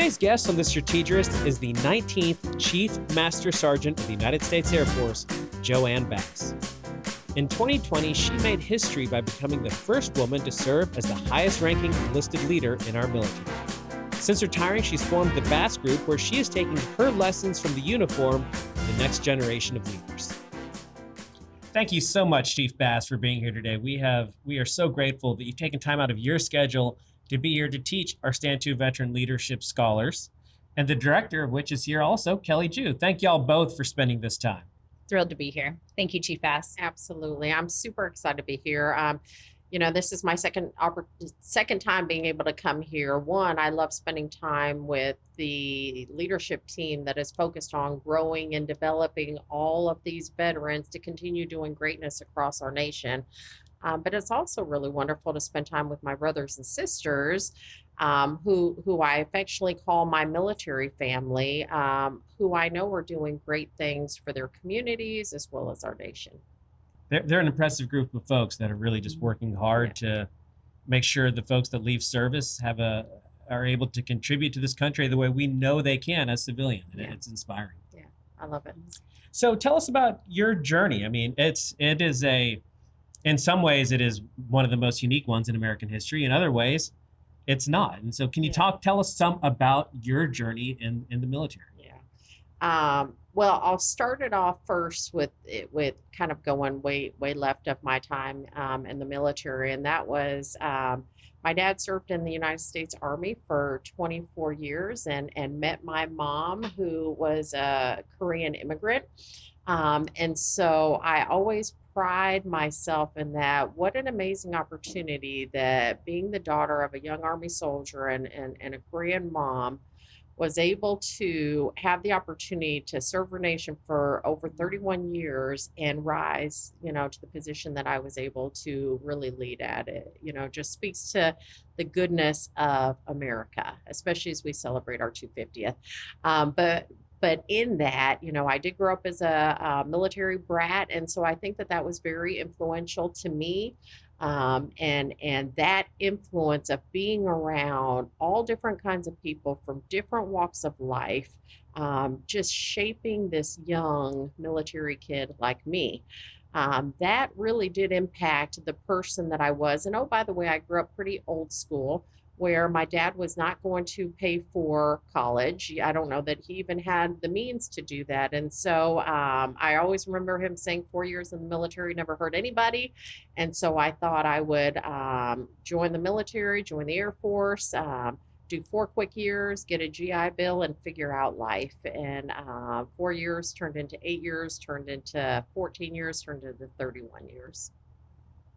Today's guest on the Strategerist is the 19th Chief Master Sergeant of the United States Air Force, JoAnne Bass. In 2020, she made history by becoming the first woman to serve as the highest-ranking enlisted leader in our military. Since retiring, she's formed the Bass Group, where she is taking her lessons from the uniform to the next generation of leaders. Thank you so much, Chief Bass, for being here today. We are so grateful that you've taken time out of your schedule to be here to teach our Stand To Veteran Leadership Scholars, and the director of which is here also, Kelly Ju. Thank y'all both for spending this time. Thrilled to be here. Thank you, Chief Bass. Absolutely. I'm super excited to be here. This is my second time being able to come here. One, I love spending time with the leadership team that is focused on growing and developing all of these veterans to continue doing greatness across our nation. But it's also really wonderful to spend time with my brothers and sisters, who I affectionately call my military family, who I know are doing great things for their communities as well as our nation. They're an impressive group of folks that are really just working hard to make sure the folks that leave service are able to contribute to this country the way we know they can as civilians. And it's inspiring. Yeah, I love it. So tell us about your journey. I mean, in some ways, it is one of the most unique ones in American history. In other ways, it's not. And so can you tell us some about your journey in the military? Yeah. Well, I'll start it off first with kind of going way left of my time in the military. And that was my dad served in the United States Army for 24 years and met my mom, who was a Korean immigrant. And so I always pride myself in that. What an amazing opportunity that being the daughter of a young Army soldier and a Korean mom was able to have the opportunity to serve our nation for over 31 years and rise, to the position that I was able to really lead at. It, just speaks to the goodness of America, especially as we celebrate our 250th. But in that, I did grow up as a military brat. And so I think that was very influential to me. And that influence of being around all different kinds of people from different walks of life, just shaping this young military kid like me. That really did impact the person that I was. And oh, by the way, I grew up pretty old school, where my dad was not going to pay for college. I don't know that he even had the means to do that. And so I always remember him saying 4 years in the military never hurt anybody. And so I thought I would join the military, join the Air Force, do 4 quick years, get a GI Bill, and figure out life. And 4 years turned into 8 years, turned into 14 years, turned into 31 years.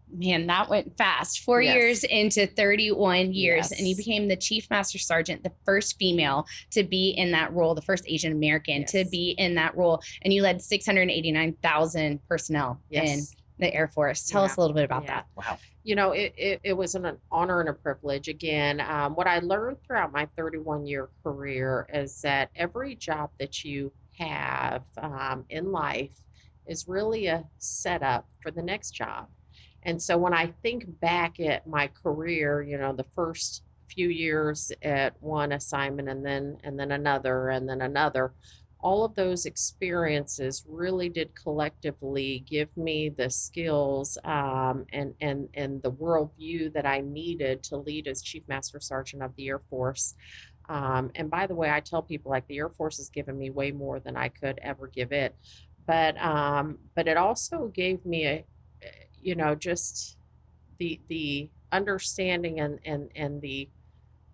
Man, that went fast. 4 years into 31 years. Yes. And you became the Chief Master Sergeant, the first female to be in that role, the first Asian American to be in that role. And you led 689,000 personnel in the Air Force. Tell us a little bit about that. Wow. It was an honor and a privilege. Again, what I learned throughout my 31-year career is that every job that you have in life is really a setup for the next job. And so when I think back at my career, the first few years at one assignment and then another and then another, all of those experiences really did collectively give me the skills and the worldview that I needed to lead as Chief Master Sergeant of the Air Force. And by the way, I tell people, like, the Air Force has given me way more than I could ever give it. But it also gave me just the understanding and the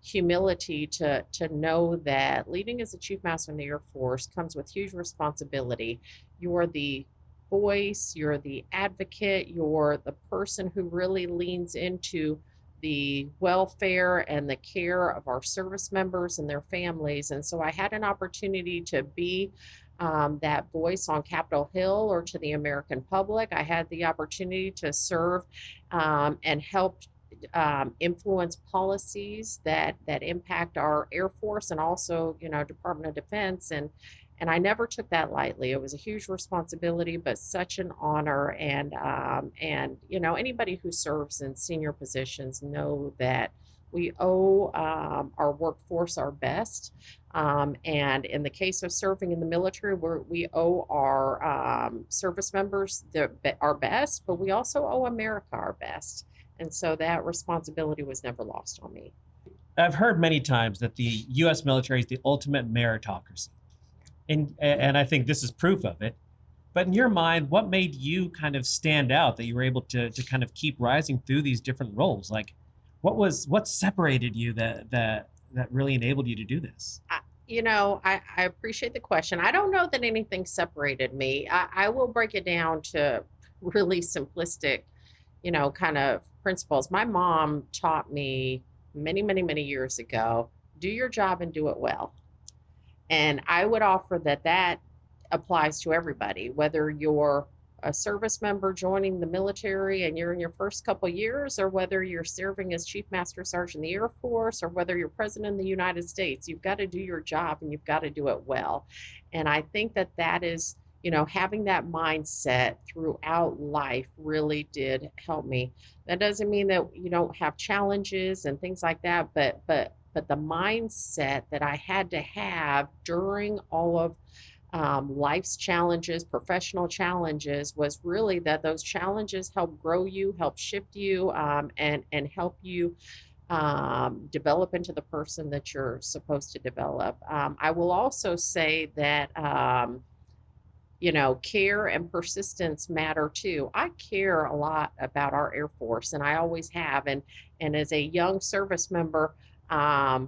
humility to know that leading as a Chief Master in the Air Force comes with huge responsibility. You're the voice, you're the advocate, you're the person who really leans into the welfare and the care of our service members and their families. And so I had an opportunity to be that voice on Capitol Hill or to the American public. I had the opportunity to serve and help influence policies that impact our Air Force and also, Department of Defense. And I never took that lightly. It was a huge responsibility, but such an honor. And anybody who serves in senior positions know that We owe our workforce our best. And in the case of serving in the military, we owe our service members our best, but we also owe America our best. And so that responsibility was never lost on me. I've heard many times that the U.S. military is the ultimate meritocracy. And I think this is proof of it. But in your mind, what made you kind of stand out that you were able to kind of keep rising through these different roles? Like, what separated you that really enabled you to do this? I appreciate the question. I don't know that anything separated me. I will break it down to really simplistic, kind of principles. My mom taught me many, many, many years ago, do your job and do it well. And I would offer that applies to everybody, whether you're a service member joining the military and you're in your first couple years, or whether you're serving as Chief Master Sergeant in the Air Force, or whether you're President of the United States. You've got to do your job and you've got to do it well. And I think that is, having that mindset throughout life really did help me. That doesn't mean that you don't have challenges and things like that, but the mindset that I had to have during all of life's challenges, professional challenges, was really that those challenges help grow you, help shift you, and help you develop into the person that you're supposed to develop. I will also say that, care and persistence matter too. I care a lot about our Air Force, and I always have. And as a young service member, I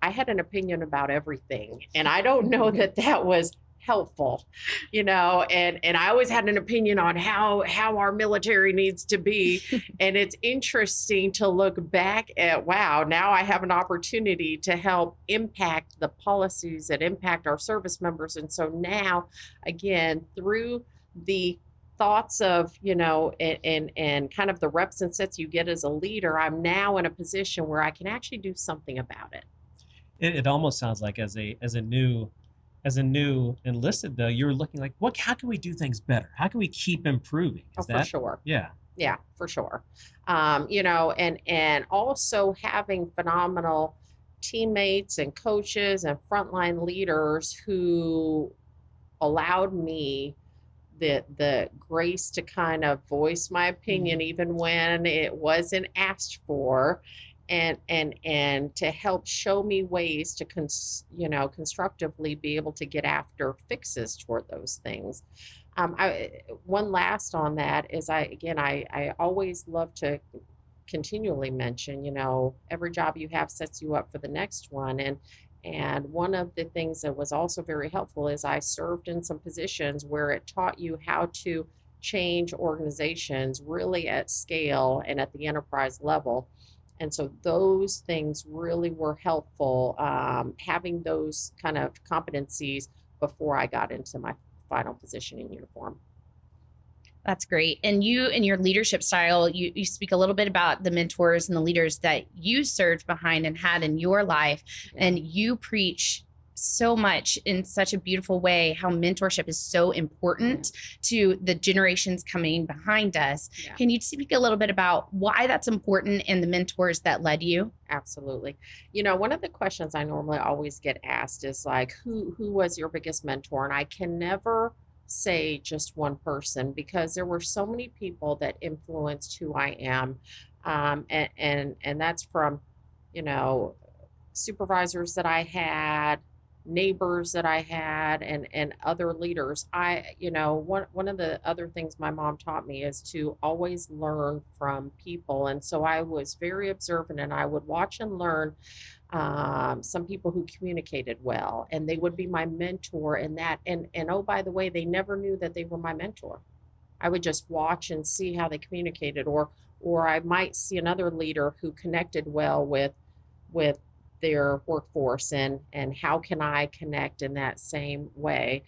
had an opinion about everything, and I don't know that was helpful, and I always had an opinion on how our military needs to be. And it's interesting to look back at, wow, now I have an opportunity to help impact the policies that impact our service members. And so now, again, through the thoughts of, and kind of the reps and sets you get as a leader, I'm now in a position where I can actually do something about it. It almost sounds like as a new enlisted, though, you're looking like, how can we do things better? How can we keep improving? For sure. Yeah. Yeah, for sure. And also having phenomenal teammates and coaches and frontline leaders who allowed me the grace to kind of voice my opinion, even when it wasn't asked for. And to help show me ways to constructively be able to get after fixes toward those things. One last on that is I always love to continually mention, every job you have sets you up for the next one. And one of the things that was also very helpful is I served in some positions where it taught you how to change organizations really at scale and at the enterprise level. And so those things really were helpful, having those kind of competencies before I got into my final position in uniform. That's great. And you, in your leadership style, you speak a little bit about the mentors and the leaders that you served behind and had in your life. Yeah. And you preach so much in such a beautiful way how mentorship is so important to the generations coming behind us. Yeah. Can you speak a little bit about why that's important and the mentors that led you? Absolutely. One of the questions I normally always get asked is like, who was your biggest mentor? And I can never say just one person, because there were so many people that influenced who I am. And that's from, supervisors that I had, neighbors that I had, and other leaders. One of the other things my mom taught me is to always learn from people. And so I was very observant, and I would watch and learn some people who communicated well, and they would be my mentor in that. And oh, by the way, they never knew that they were my mentor. I would just watch and see how they communicated, or I might see another leader who connected well with their workforce, and how can I connect in that same way.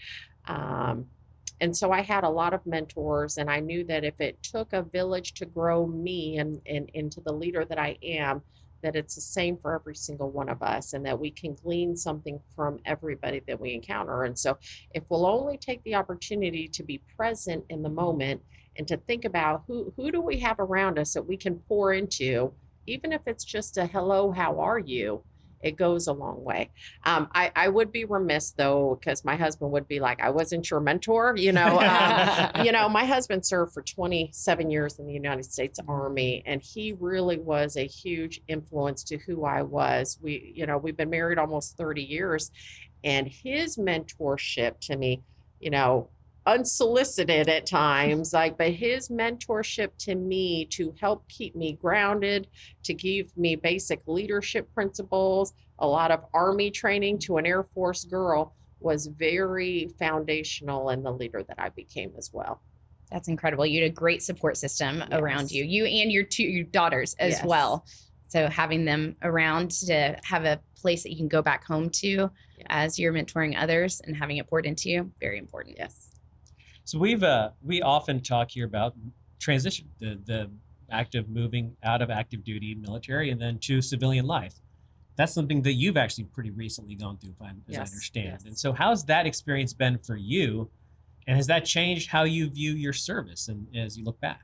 And so I had a lot of mentors, and I knew that if it took a village to grow me and into the leader that I am, that it's the same for every single one of us, and that we can glean something from everybody that we encounter. And so if we'll only take the opportunity to be present in the moment and to think about who do we have around us that we can pour into even if it's just a hello, how are you? It goes a long way. I would be remiss though, because my husband would be like, I wasn't your mentor. My husband served for 27 years in the United States Army, and he really was a huge influence to who I was. We've been married almost 30 years, and his mentorship to me, unsolicited at times, but his mentorship to me to help keep me grounded, to give me basic leadership principles, a lot of Army training to an Air Force girl, was very foundational in the leader that I became as well. That's incredible. You had a great support system around you and your your daughters as well. So having them around to have a place that you can go back home to as you're mentoring others and having it poured into you, very important. Yes. So we often talk here about transition, the act of moving out of active duty military and then to civilian life. That's something that you've actually pretty recently gone through, as I understand. Yes. And so how's that experience been for you? And has that changed how you view your service and as you look back?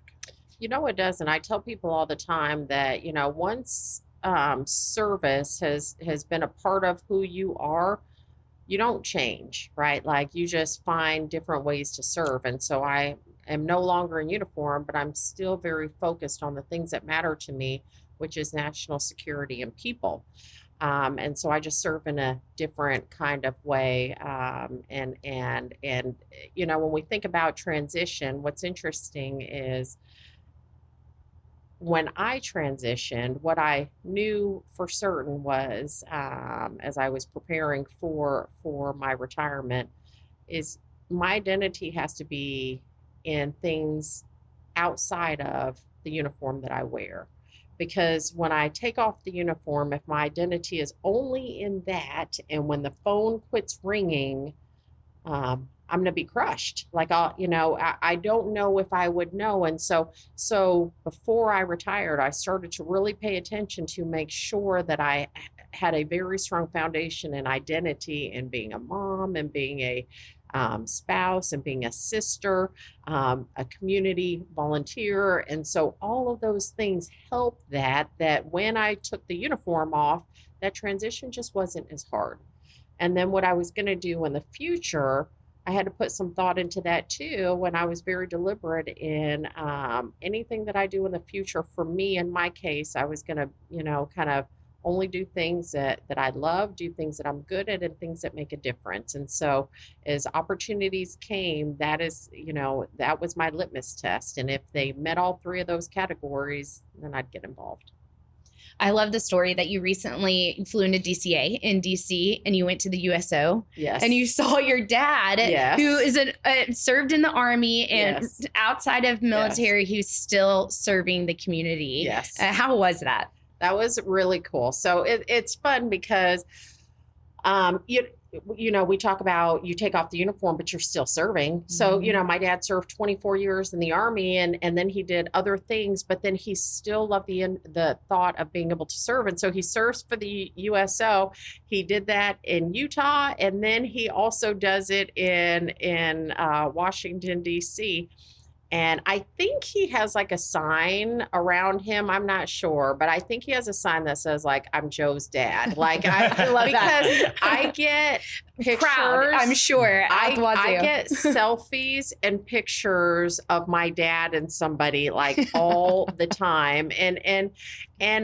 It does. And I tell people all the time that, once service has been a part of who you are, you don't change, right? Like you just find different ways to serve. And so I am no longer in uniform, but I'm still very focused on the things that matter to me, which is national security and people. And so I just serve in a different kind of way. And when we think about transition, what's interesting is when I transitioned, what I knew for certain was, as I was preparing for my retirement, is my identity has to be in things outside of the uniform that I wear. Because when I take off the uniform, if my identity is only in that, and when the phone quits ringing, I'm going to be crushed. Like, I don't know if I would know. And so before I retired, I started to really pay attention to make sure that I had a very strong foundation and identity in being a mom and being a spouse and being a sister, a community volunteer. And so all of those things helped that when I took the uniform off, that transition just wasn't as hard. And then what I was going to do in the future, I had to put some thought into that too, when I was very deliberate in anything that I do in the future. For me, in my case, I was going to, kind of only do things that I love, do things that I'm good at, and things that make a difference. And so as opportunities came, that was my litmus test. And if they met all three of those categories, then I'd get involved. I love the story that you recently flew into DCA in DC and you went to the USO. Yes. And you saw your dad, who is served in the Army and outside of military, who's still serving the community. Yes. How was that? That was really cool. So it's fun because, we talk about you take off the uniform, but you're still serving. So, my dad served 24 years in the Army and then he did other things, but then he still loved the thought of being able to serve. And so he serves for the USO. He did that in Utah, and then he also does it in Washington, D.C. And I think he has like a sign around him. I'm not sure, but I think he has a sign that says like, I'm Joe's dad. Like I love because that. I get pictures. Proud, I'm sure. I get selfies and pictures of my dad and somebody like all the time. And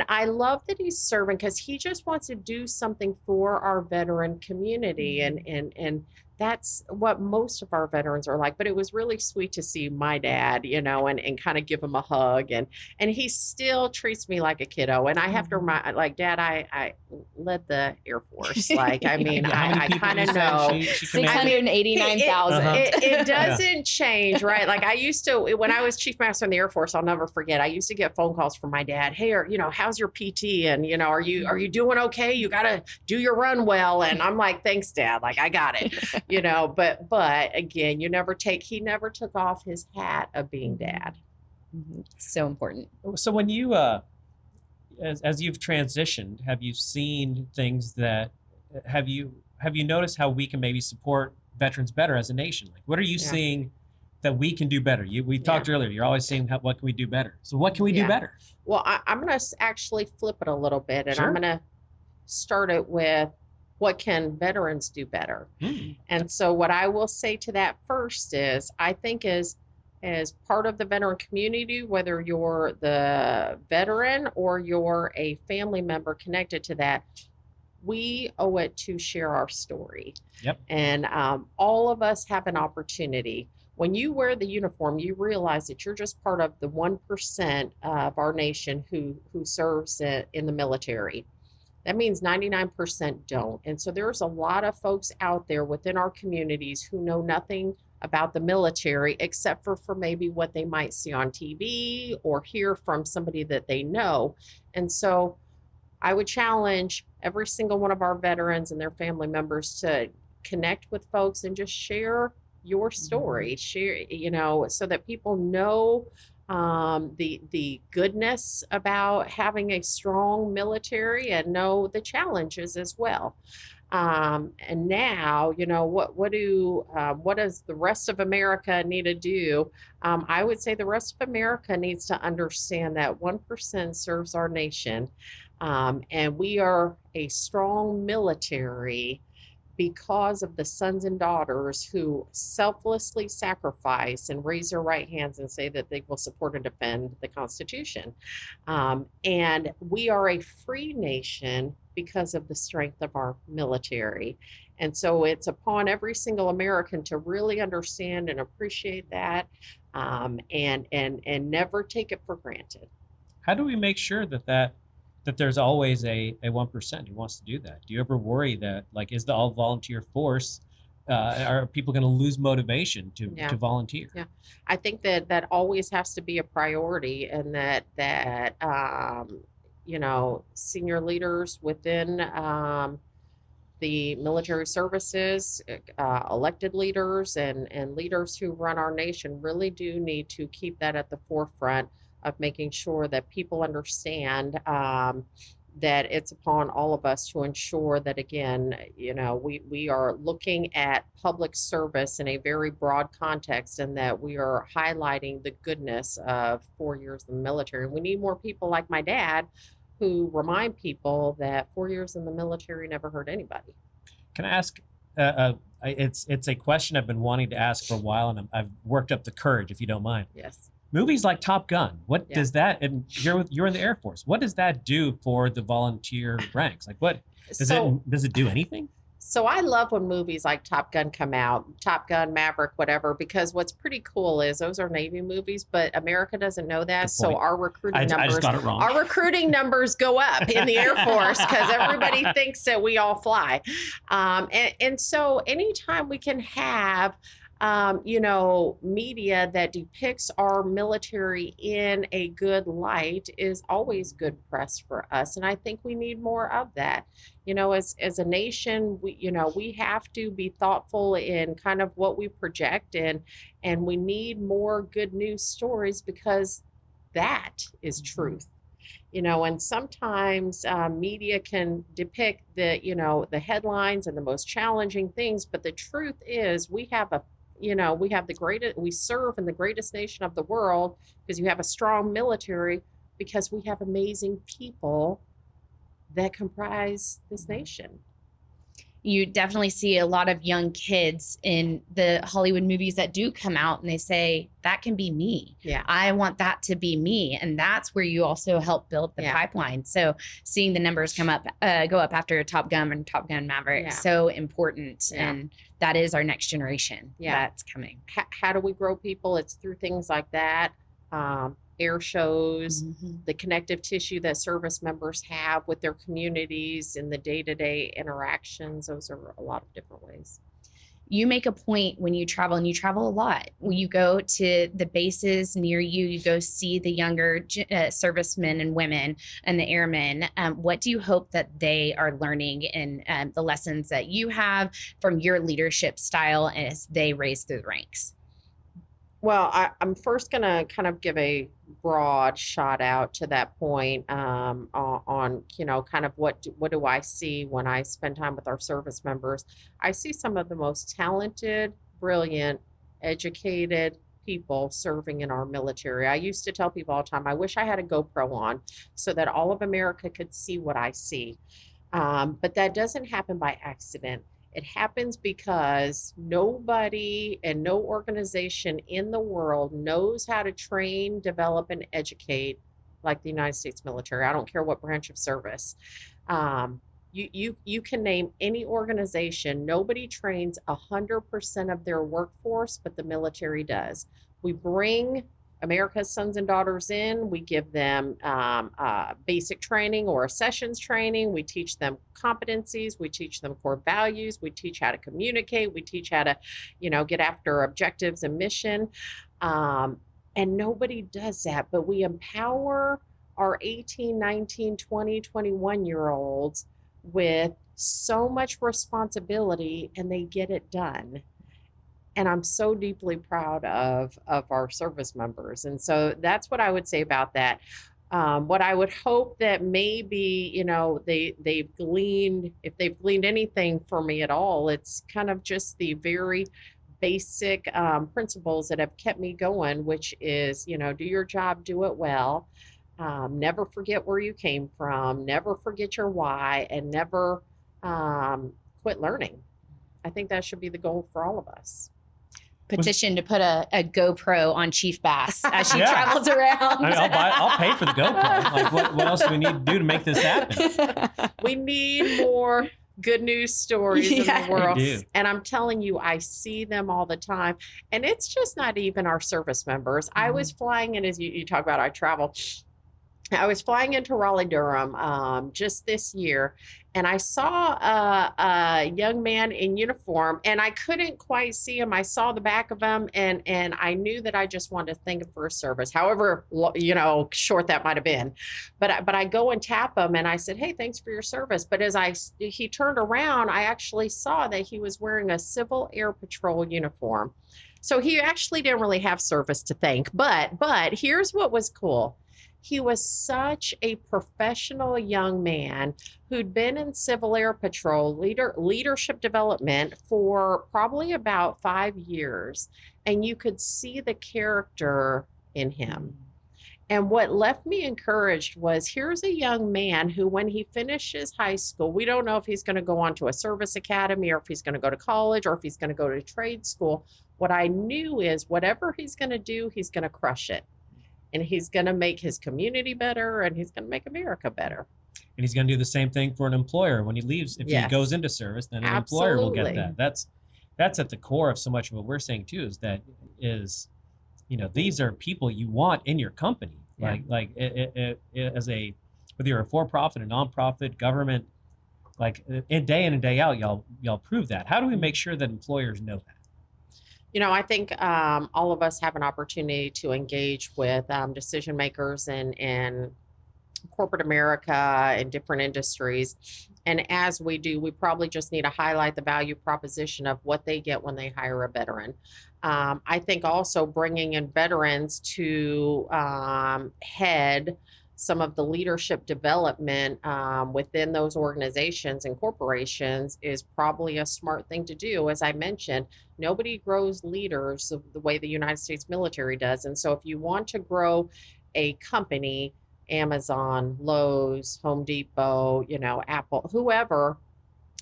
I love that he's serving because he just wants to do something for our veteran community. And that's what most of our veterans are like. But it was really sweet to see my dad, and kind of give him a hug. And he still treats me like a kiddo. And I have to remind, like, Dad, I led the Air Force. Like, I mean, I kind of know. 689,000. It doesn't change, right? Like I used to, when I was Chief Master in the Air Force, I'll never forget. I used to get phone calls from my dad. Hey, how's your PT? And, are you doing okay? You got to do your run well. And I'm like, thanks, Dad. Like, I got it. But again, he never took off his hat of being dad. So important. So when you, as you've transitioned, have you seen things that, have you noticed how we can maybe support veterans better as a nation? Like, what are you seeing that we can do better? We talked earlier. You're always saying, what can we do better? So what can we do better? Well, I'm going to actually flip it a little bit, and Sure. I'm going to start it with what can veterans do better? And so what I will say to that first is, I think as part of the veteran community, whether you're the veteran or you're a family member connected to that, we owe it to share our story. Yep. And all of us have an opportunity. When you wear the uniform, you realize that you're just part of the 1% of our nation who serves in the military. That means 99% don't. And so there's a lot of folks out there within our communities who know nothing about the military except for maybe what they might see on TV or hear from somebody that they know. And so I would challenge every single one of our veterans and their family members to connect with folks and just share your story, share, so that people know the goodness about having a strong military and know the challenges as well. And now, what does the rest of America need to do? I would say the rest of America needs to understand that 1% serves our nation. And we are a strong military because of the sons and daughters who selflessly sacrifice and raise their right hands and say that they will support and defend the Constitution. And we are a free nation because of the strength of our military. And so it's upon every single American to really understand and appreciate that, and never take it for granted. How do we make sure that there's always a 1% who wants to do that? Do you ever worry that, like, is the all volunteer force, are people going to lose motivation to volunteer? Yeah, I think that always has to be a priority, and that senior leaders within the military services, elected leaders, and leaders who run our nation really do need to keep that at the forefront of making sure that people understand that it's upon all of us to ensure that, again, we are looking at public service in a very broad context, and that we are highlighting the goodness of 4 years in the military. And we need more people like my dad who remind people that 4 years in the military never hurt anybody. Can I ask, it's a question I've been wanting to ask for a while, and I've worked up the courage, if you don't mind. Yes. Movies like Top Gun, what does that, and you're in the Air Force, what does that do for the volunteer ranks? Like, what does it do anything? So I love when movies like Top Gun come out, Top Gun, Maverick, whatever, because what's pretty cool is those are Navy movies, but America doesn't know that. So our recruiting numbers, I just got it wrong. Our recruiting numbers go up in the Air Force because everybody thinks that we all fly. And so anytime we can have media that depicts our military in a good light is always good press for us. And I think we need more of that. As a nation, we have to be thoughtful in kind of what we project, and we need more good news stories, because that is truth. And sometimes media can depict the headlines and the most challenging things, but the truth is we serve in the greatest nation of the world because you have a strong military, because we have amazing people that comprise this nation. You definitely see a lot of young kids in the Hollywood movies that do come out, and they say, that can be me. Yeah. I want that to be me. And that's where you also help build the pipeline. So seeing the numbers go up after Top Gun and Top Gun Maverick, so important. Yeah. And that is our next generation that's coming. How do we grow people? It's through things like that. Air shows, the connective tissue that service members have with their communities in the day-to-day interactions. Those are a lot of different ways. You make a point when you travel, and you travel a lot. When you go to the bases near you, you go see the younger servicemen and women and the airmen. What do you hope that they are learning in the lessons that you have from your leadership style as they raise through the ranks? Well, I'm first going to kind of give a broad shot out to that point on kind of what do I see when I spend time with our service members. I see some of the most talented, brilliant, educated, people serving in our military. I used to tell people all the time, I wish I had a GoPro on so that all of America could see what I see. But that doesn't happen by accident. It happens because nobody and no organization in the world knows how to train, develop, and educate like the United States military. I don't care what branch of service. You can name any organization. Nobody trains 100% of their workforce, but the military does. We bring America's sons and daughters in. We give them basic training or a sessions training. We teach them competencies. We teach them core values. We teach how to communicate. We teach how to, get after objectives and mission. And nobody does that, but we empower our 18, 19, 20, 21-year-olds with so much responsibility, and they get it done. And I'm so deeply proud of our service members. And so that's what I would say about that. What I would hope that maybe, they've gleaned, if they've gleaned anything from me at all, it's kind of just the very basic principles that have kept me going, which is, do your job, do it well. Never forget where you came from, never forget your why, and never quit learning. I think that should be the goal for all of us. Petition to put a GoPro on Chief Bass as she travels around. I'll pay for the GoPro. Like, what else do we need to do to make this happen? We need more good news stories in the world. And I'm telling you, I see them all the time. And it's just not even our service members. I was flying in, as you talk about, I travel. I was flying into Raleigh-Durham just this year, and I saw a young man in uniform, and I couldn't quite see him. I saw the back of him, and I knew that I just wanted to thank him for his service, however short that might have been. But I go and tap him, and I said, "Hey, thanks for your service." But as he turned around, I actually saw that he was wearing a Civil Air Patrol uniform. So he actually didn't really have service to thank. But here's what was cool. He was such a professional young man who'd been in Civil Air Patrol leadership development for probably about 5 years. And you could see the character in him. And what left me encouraged was, here's a young man who, when he finishes high school, we don't know if he's going to go on to a service academy, or if he's going to go to college, or if he's going to go to trade school. What I knew is whatever he's going to do, he's going to crush it. And he's going to make his community better, and he's going to make America better. And he's going to do the same thing for an employer when he leaves. If he goes into service, then an employer will get that. That's at the core of so much of what we're saying too, is these are people you want in your company. Like as a, whether you're a for-profit, a nonprofit, government, like day in and day out, y'all prove that. How do we make sure that employers know that? I think all of us have an opportunity to engage with decision makers in corporate America and different industries. And as we do, we probably just need to highlight the value proposition of what they get when they hire a veteran. I think also bringing in veterans to head some of the leadership development within those organizations and corporations is probably a smart thing to do. As I mentioned, nobody grows leaders the way the United States military does. And so if you want to grow a company, Amazon, Lowe's, Home Depot, Apple, whoever,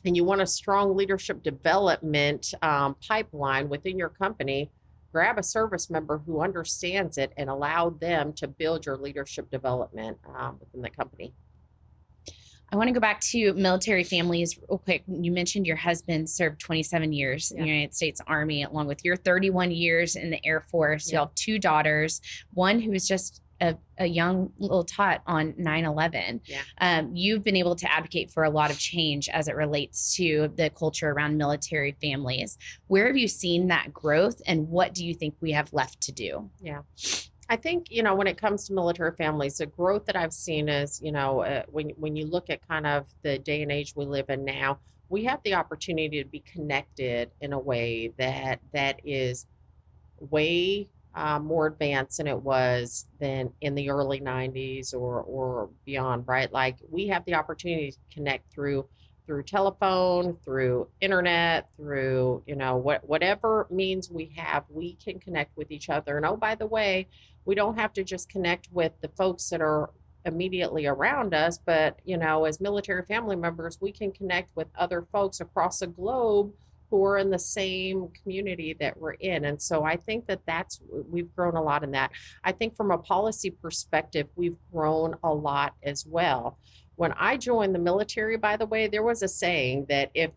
and you want a strong leadership development pipeline within your company, grab a service member who understands it and allow them to build your leadership development within the company. I want to go back to military families real quick. You mentioned your husband served 27 years in the United States Army, along with your 31 years in the Air Force. You have 2 daughters, one who is just a young little tot on 9/11. You've been able to advocate for a lot of change as it relates to the culture around military families. Where have you seen that growth, and what do you think we have left to do? I think, when it comes to military families, the growth that I've seen is, when you look at kind of the day and age we live in now, we have the opportunity to be connected in a way that is way more advanced than it was than in the early 90s or beyond, right? Like, we have the opportunity to connect through through telephone, through internet, through, whatever means we have, we can connect with each other. And oh, by the way, we don't have to just connect with the folks that are immediately around us, but, as military family members, we can connect with other folks across the globe who are in the same community that we're in. And so I think we've grown a lot in that. I think from a policy perspective, we've grown a lot as well. When I joined the military, by the way, there was a saying that if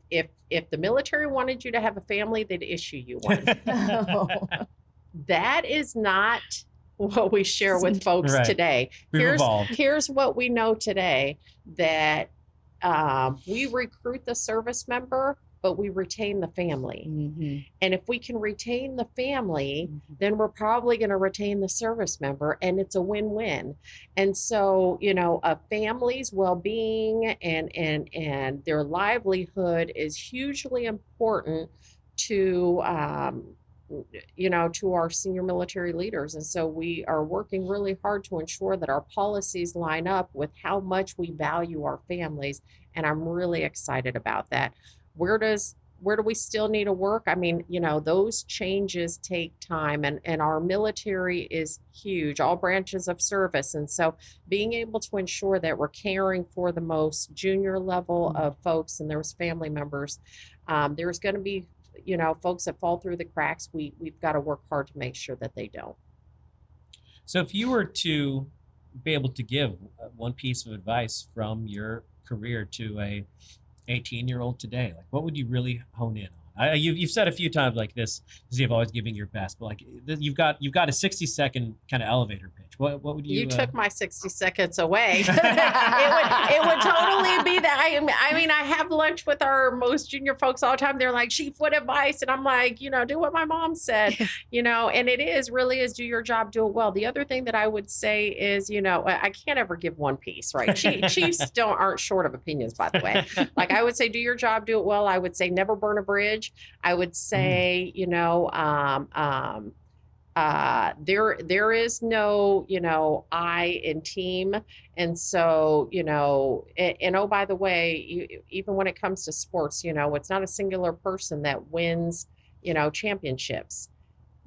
the military wanted you to have a family, they'd issue you one. That is not what we share with folks today. Here's what we know today, that we recruit the service member, but we retain the family. Mm-hmm. And if we can retain the family, then we're probably going to retain the service member, and it's a win-win. And so, a family's well-being and their livelihood is hugely important to our senior military leaders. And so we are working really hard to ensure that our policies line up with how much we value our families. And I'm really excited about that. Where do we still need to work? I mean, those changes take time, and our military is huge, all branches of service. And so being able to ensure that we're caring for the most junior level of folks and there's family members, there's going to be, folks that fall through the cracks. We've got to work hard to make sure that they don't. So if you were to be able to give one piece of advice from your career to a 18-year-old today, like what would you really hone in on? You've said a few times like this, as you've always giving your best, but like you've got a 60-second kind of elevator pitch. What would you? You took my 60 seconds away. it would totally be that. I mean, I have lunch with our most junior folks all the time. They're like, "Chief, what advice?" And I'm like, do what my mom said, And it really is do your job, do it well. The other thing that I would say is, I can't ever give one piece, right? Chiefs aren't short of opinions, by the way. Like I would say, do your job, do it well. I would say, never burn a bridge. I would say, there is no, I in team. And so, and oh, by the way, even when it comes to sports, it's not a singular person that wins, championships.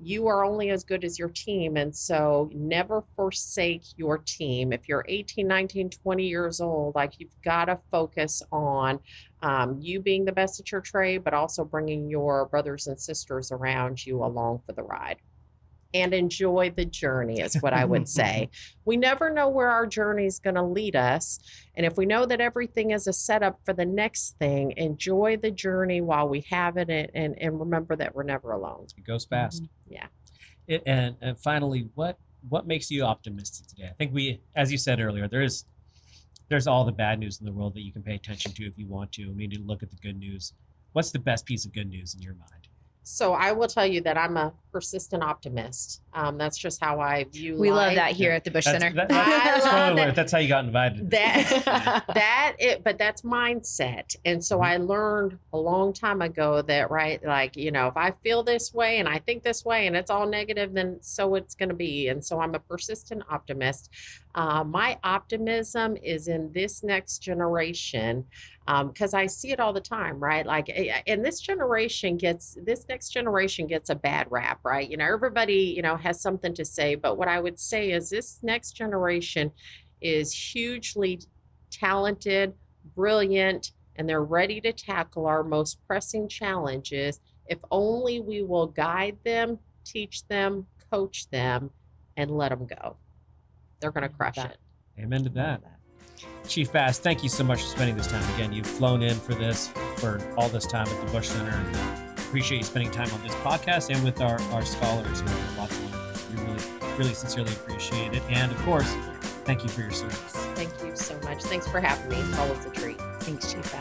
You are only as good as your team. And so never forsake your team. If you're 18, 19, 20 years old, like you've got to focus on you being the best at your trade, but also bringing your brothers and sisters around you along for the ride. And enjoy the journey is what I would say. We never know where our journey is going to lead us. And if we know that everything is a setup for the next thing, enjoy the journey while we have it, and remember that we're never alone. It goes fast. Yeah. And finally, what makes you optimistic today? I think as you said earlier, there's all the bad news in the world that you can pay attention to if you want to. We need to look at the good news. What's the best piece of good news in your mind? So I will tell you that I'm a persistent optimist. That's just how I view life. We love that here at the Bush Center. That's how you got invited. But that's mindset. And so I learned a long time ago that, right, like, if I feel this way and I think this way and it's all negative, then so it's going to be. And so I'm a persistent optimist. My optimism is in this next generation, because I see it all the time, right? Like, and this next generation gets a bad rap, right? Everybody, has something to say, but what I would say is this next generation is hugely talented, brilliant, and they're ready to tackle our most pressing challenges if only we will guide them, teach them, coach them, and let them go. They're going to crush it. Amen to that. Chief Bass, thank you so much for spending this time. Again, you've flown in for all this time at the Bush Center, and appreciate you spending time on this podcast and with our scholars. We have a lot to learn. We really sincerely appreciate it. And of course, thank you for your service. Thank you so much. Thanks for having me. It's always a treat. Thanks, Chief Bass.